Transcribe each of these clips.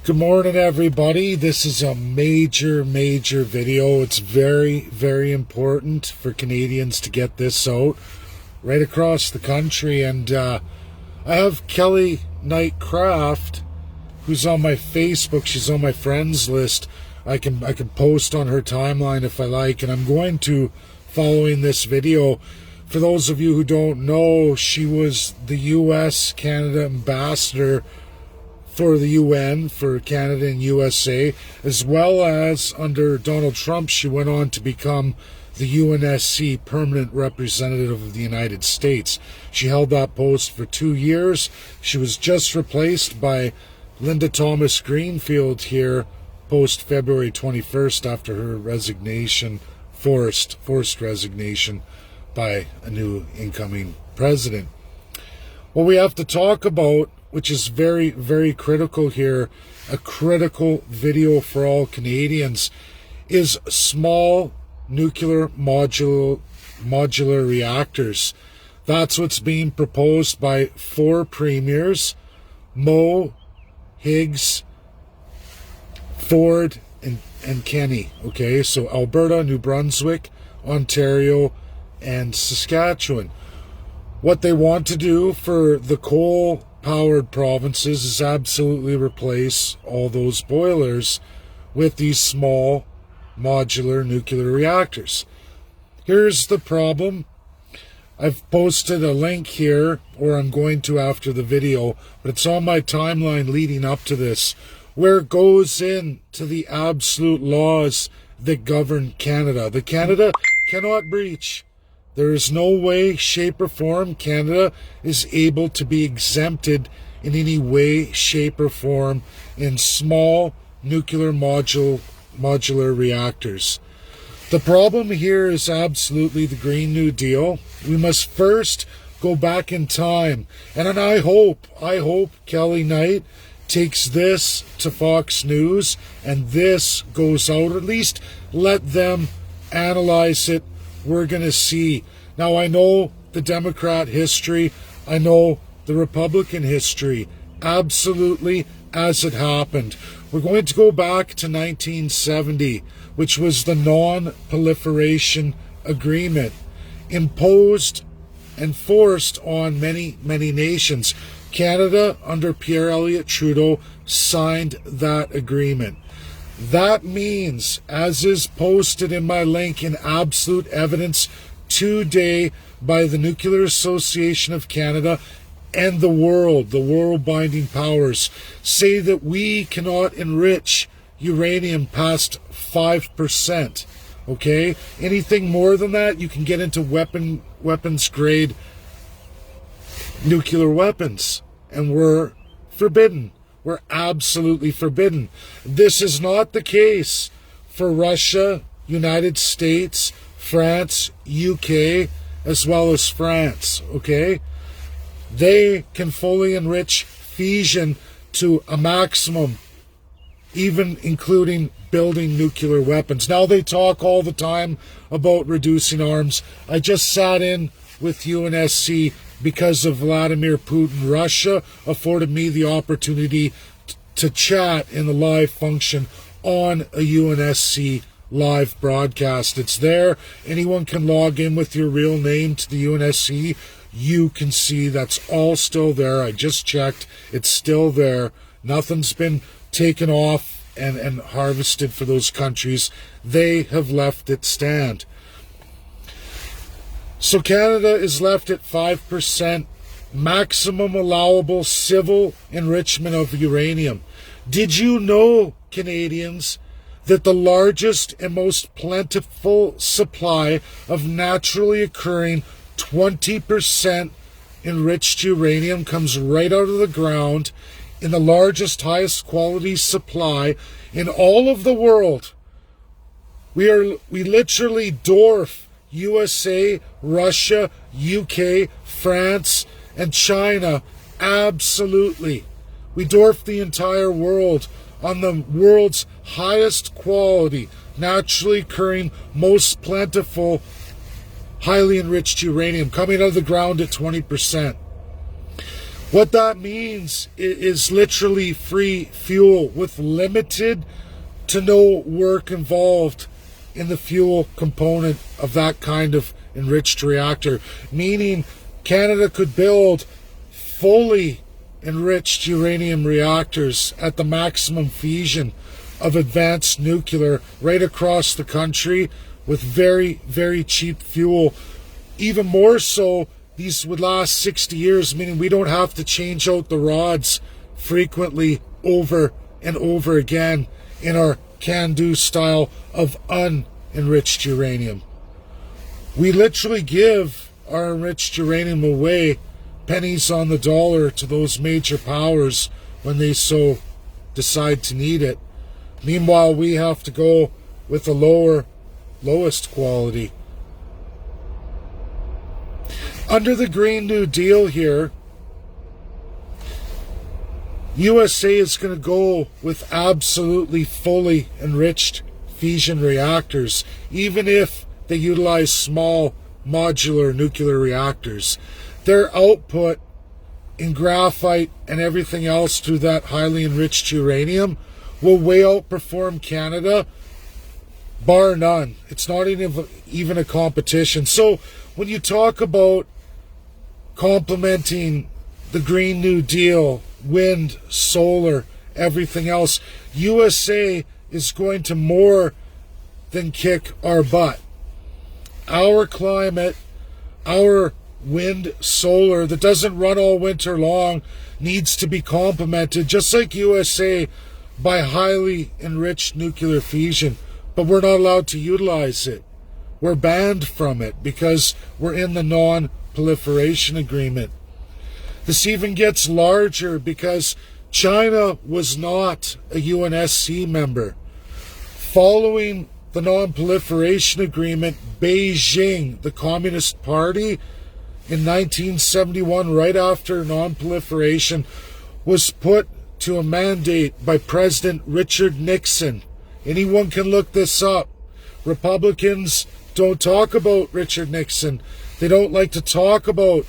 Good morning, everybody. This is a major video. It's very important for Canadians to get this out right across the country. And I have Kelly Knight Craft, who's on my Facebook. She's on my friends list. I can post on her timeline if I like. And I'm going to, following this video, for those of you who don't know, she was the U.S. Canada ambassador for the UN, for Canada and USA, as well as under Donald Trump, she went on to become the UNSC permanent representative of the United States. She held that post for 2 years. She was just replaced by Linda Thomas Greenfield here post February 21st after her resignation, forced resignation by a new incoming president. What we have to talk about, which is very critical here, a critical video for all Canadians, is small nuclear modular reactors. That's what's being proposed by 4 premiers, Moe, Higgs, Ford, and Kenney. Okay, so Alberta, New Brunswick, Ontario, and Saskatchewan. What they want to do for the coal-powered provinces is absolutely replace all those boilers with these small modular nuclear reactors. Here's the problem. I've posted a link here, or I'm going to after the video, but it's on my timeline leading up to this, where it goes into the absolute laws that govern Canada. The Canada cannot breach. There is no way, shape, or form Canada is able to be exempted in any way, shape, or form in small nuclear modular reactors. The problem here is absolutely the Green New Deal. We must first go back in time. And I hope Kelly Knight takes this to Fox News and this goes out. At least let them analyze it. We're going to see. Now, I know the Democrat history. I know the Republican history. Absolutely as it happened. We're going to go back to 1970, which was the Non-Proliferation Agreement, imposed and forced on many nations. Canada, under Pierre Elliott Trudeau, signed that agreement. That means, as is posted in my link in absolute evidence today by the Nuclear Association of Canada and the world binding powers, say that we cannot enrich uranium past 5%. Okay? Anything more than that, you can get into weapons grade nuclear weapons. And we're forbidden. We're absolutely forbidden. This is not the case for Russia, United States, France, UK, as well as France, okay? They can fully enrich fission to a maximum, even including building nuclear weapons. Now they talk all the time about reducing arms. I just sat in with UNSC because of Vladimir Putin. Russia afforded me the opportunity to chat in the live function on a UNSC live broadcast. It's there. Anyone can log in with your real name to the UNSC. You can see that's all still there. I just checked. It's still there. Nothing's been taken off and harvested for those countries. They have left it stand. So Canada is left at 5% maximum allowable civil enrichment of uranium. Did you know, Canadians, that the largest and most plentiful supply of naturally occurring 20% enriched uranium comes right out of the ground in the largest, highest quality supply in all of the world? We literally dwarf USA, Russia, UK, France, and China. Absolutely. We dwarf the entire world on the world's highest quality, naturally occurring, most plentiful, highly enriched uranium coming out of the ground at 20%. What that means is literally free fuel with limited to no work involved in the fuel component of that kind of enriched reactor, meaning Canada could build fully enriched uranium reactors at the maximum fission of advanced nuclear right across the country with very, very cheap fuel. Even more so, these would last 60 years, meaning we don't have to change out the rods frequently over and over again in our can-do style of unenriched uranium. We literally give our enriched uranium away pennies on the dollar to those major powers when they so decide to need it. Meanwhile, we have to go with the lowest quality. Under the Green New Deal here, USA is going to go with absolutely fully enriched fission reactors, even if they utilize small modular nuclear reactors. Their output in graphite and everything else through that highly enriched uranium will way outperform Canada, bar none. It's not even a competition. So when you talk about complementing the Green New Deal, wind, solar, everything else, USA is going to more than kick our butt. Our climate, our wind, solar that doesn't run all winter long needs to be complemented, just like USA, by highly enriched nuclear fission. But we're not allowed to utilize it. We're banned from it because we're in the non-proliferation agreement. This even gets larger because China was not a UNSC member. Following the non-proliferation agreement, Beijing, the Communist Party, in 1971, right after non-proliferation, was put to a mandate by President Richard Nixon. Anyone can look this up. Republicans don't talk about Richard Nixon. They don't like to talk about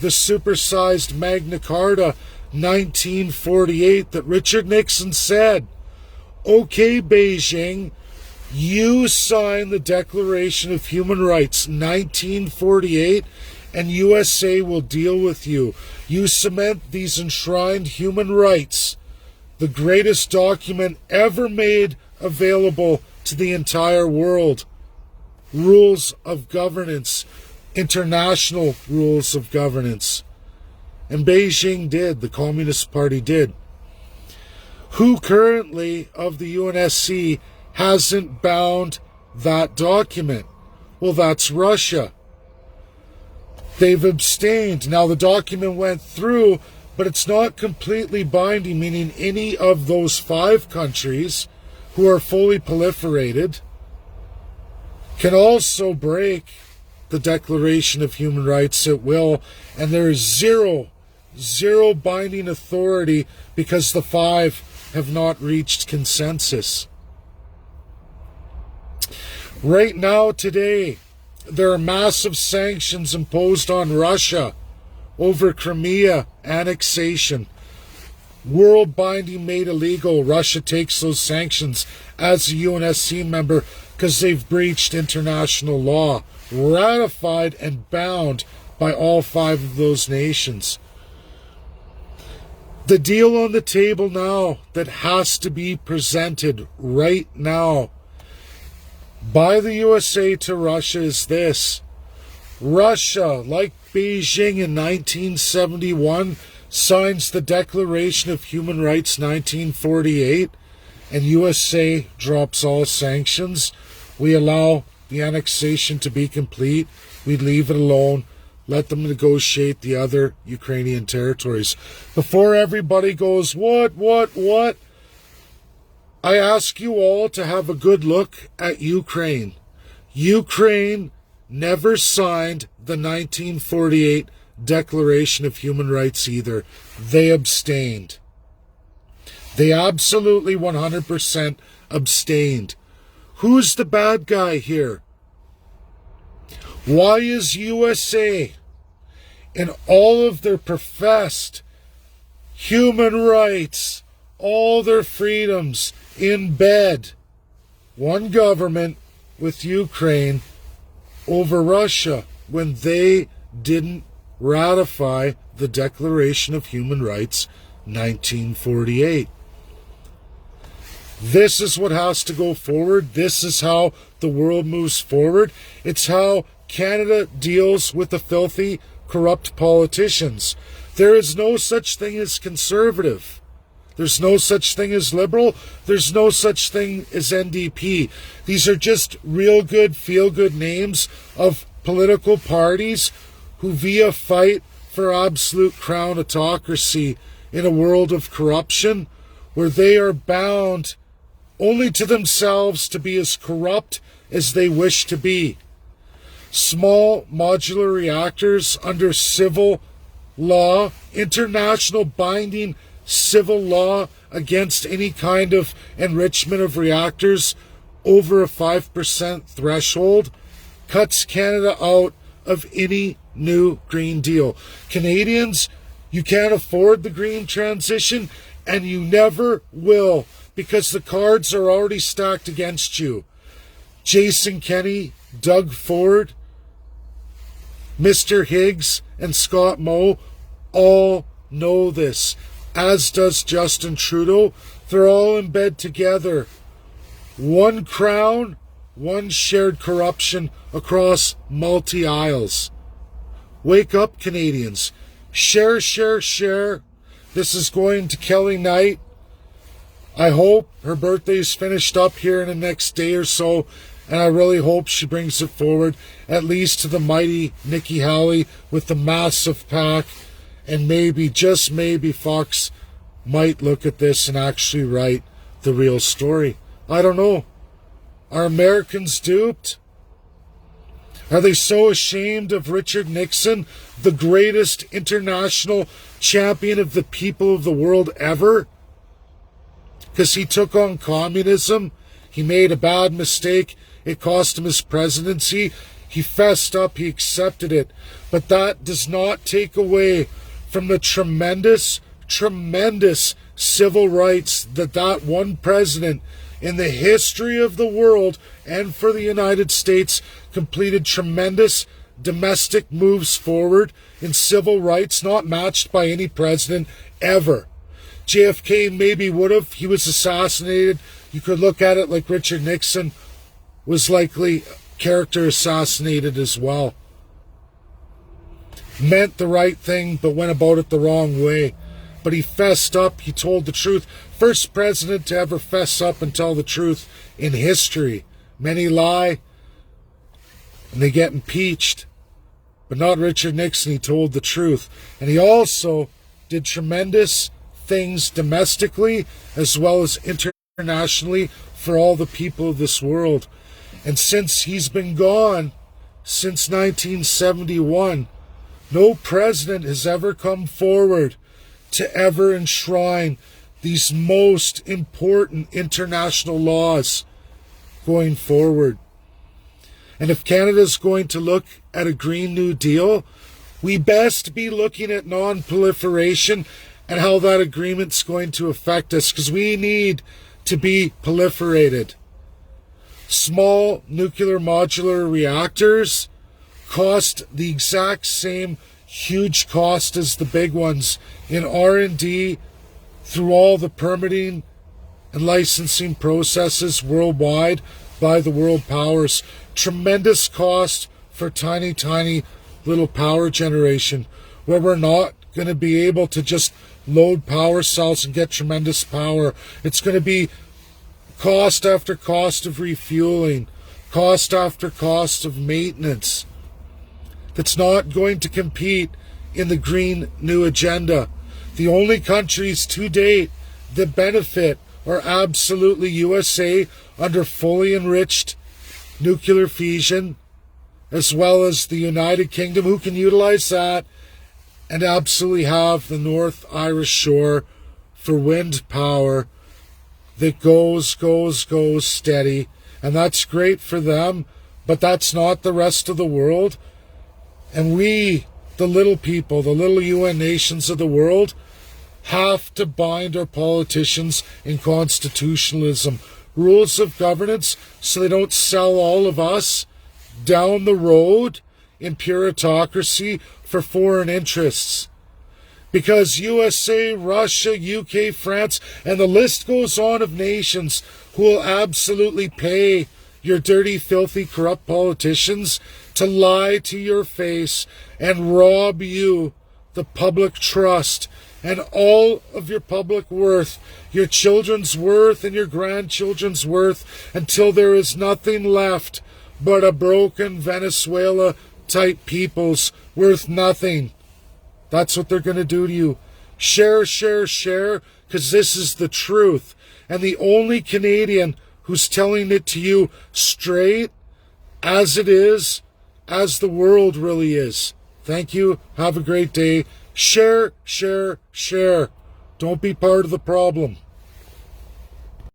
the supersized Magna Carta 1948 that Richard Nixon said, okay, Beijing, you sign the Declaration of Human Rights 1948 and USA will deal with you. You cement these enshrined human rights, the greatest document ever made available to the entire world. Rules of governance, international rules of governance. And Beijing did, the Communist Party did. Who currently of the UNSC hasn't bound that document? Well, that's Russia. They've abstained. Now, the document went through, but it's not completely binding, meaning any of those 5 countries who are fully proliferated can also break the Declaration of Human Rights at will, and there is zero binding authority because the 5 have not reached consensus. Right now, today, there are massive sanctions imposed on Russia over Crimea annexation. World binding made illegal. Russia takes those sanctions as a UNSC member because they've breached international law, ratified and bound by all 5 of those nations. The deal on the table now that has to be presented right now by the USA to Russia is this. Russia, like Beijing in 1971, signs the Declaration of Human Rights 1948, and USA drops all sanctions. We allow the annexation to be complete. We leave it alone. Let them negotiate the other Ukrainian territories. Before everybody goes, what? I ask you all to have a good look at Ukraine. Ukraine never signed the 1948 Declaration of Human Rights either. They abstained. They absolutely 100% abstained. Who's the bad guy here? Why is USA, in all of their professed human rights, all their freedoms in bed. One government with Ukraine over Russia when they didn't ratify the Declaration of Human Rights 1948. This is what has to go forward. This is how the world moves forward. It's how Canada deals with the filthy, corrupt politicians. There is no such thing as conservative. There's no such thing as liberal. There's no such thing as NDP. These are just real good, feel-good names of political parties who, via fight for absolute crown autocracy in a world of corruption, where they are bound only to themselves to be as corrupt as they wish to be. Small modular reactors under civil law, international binding civil law against any kind of enrichment of reactors over a 5% threshold, cuts Canada out of any new Green Deal. Canadians, you can't afford the green transition, and you never will, because the cards are already stacked against you. Jason Kenney, Doug Ford, Mr. Higgs, and Scott Moe all know this, as does Justin Trudeau. They're all in bed together. One crown, one shared corruption across multi-aisles. Wake up, Canadians. Share, share, share. This is going to Kelly Knight. I hope her birthday is finished up here in the next day or so, and I really hope she brings it forward, at least to the mighty Nikki Haley with the massive pack, and maybe, just maybe, Fox might look at this and actually write the real story. I don't know. Are Americans duped? Are they so ashamed of Richard Nixon, the greatest international champion of the people of the world ever? Because he took on communism. He made a bad mistake. It cost him his presidency. He fessed up. He accepted it. But that does not take away from the tremendous, tremendous civil rights that one president in the history of the world and for the United States completed tremendous domestic moves forward in civil rights not matched by any president ever. JFK maybe would have. He was assassinated. You could look at it like Richard Nixon was likely character assassinated as well. Meant the right thing, but went about it the wrong way. But he fessed up. He told the truth. First president to ever fess up and tell the truth in history. Many lie, and they get impeached. But not Richard Nixon. He told the truth. And he also did tremendous things domestically as well as internationally for all the people of this world. And since he's been gone, since 1971, no president has ever come forward to ever enshrine these most important international laws going forward. And if Canada's going to look at a Green New Deal, we best be looking at non-proliferation and how that agreement's going to affect us, because we need to be proliferated. Small nuclear modular reactors cost the exact same huge cost as the big ones in R&D through all the permitting and licensing processes worldwide by the world powers. Tremendous cost for tiny, tiny little power generation, where we're not going to be able to just load power cells and get tremendous power. It's going to be cost after cost of refueling, cost after cost of maintenance. That's not going to compete in the Green New Agenda. The only countries to date that benefit are absolutely USA under fully enriched nuclear fusion, as well as the United Kingdom, who can utilize that and absolutely have the North Irish Shore for wind power that goes steady. And that's great for them, but that's not the rest of the world. And we, the little people, the little UN nations of the world, have to bind our politicians in constitutionalism, rules of governance, so they don't sell all of us down the road in puritocracy for foreign interests. Because USA, Russia, UK, France, and the list goes on of nations who will absolutely pay your dirty, filthy, corrupt politicians to lie to your face and rob you the public trust and all of your public worth, your children's worth and your grandchildren's worth, until there is nothing left but a broken Venezuela-type peoples worth nothing. That's what they're going to do to you. Share, share, share, because this is the truth. And the only Canadian who's telling it to you straight, as it is, as the world really is. Thank you. Have a great day. Share, share, share. Don't be part of the problem.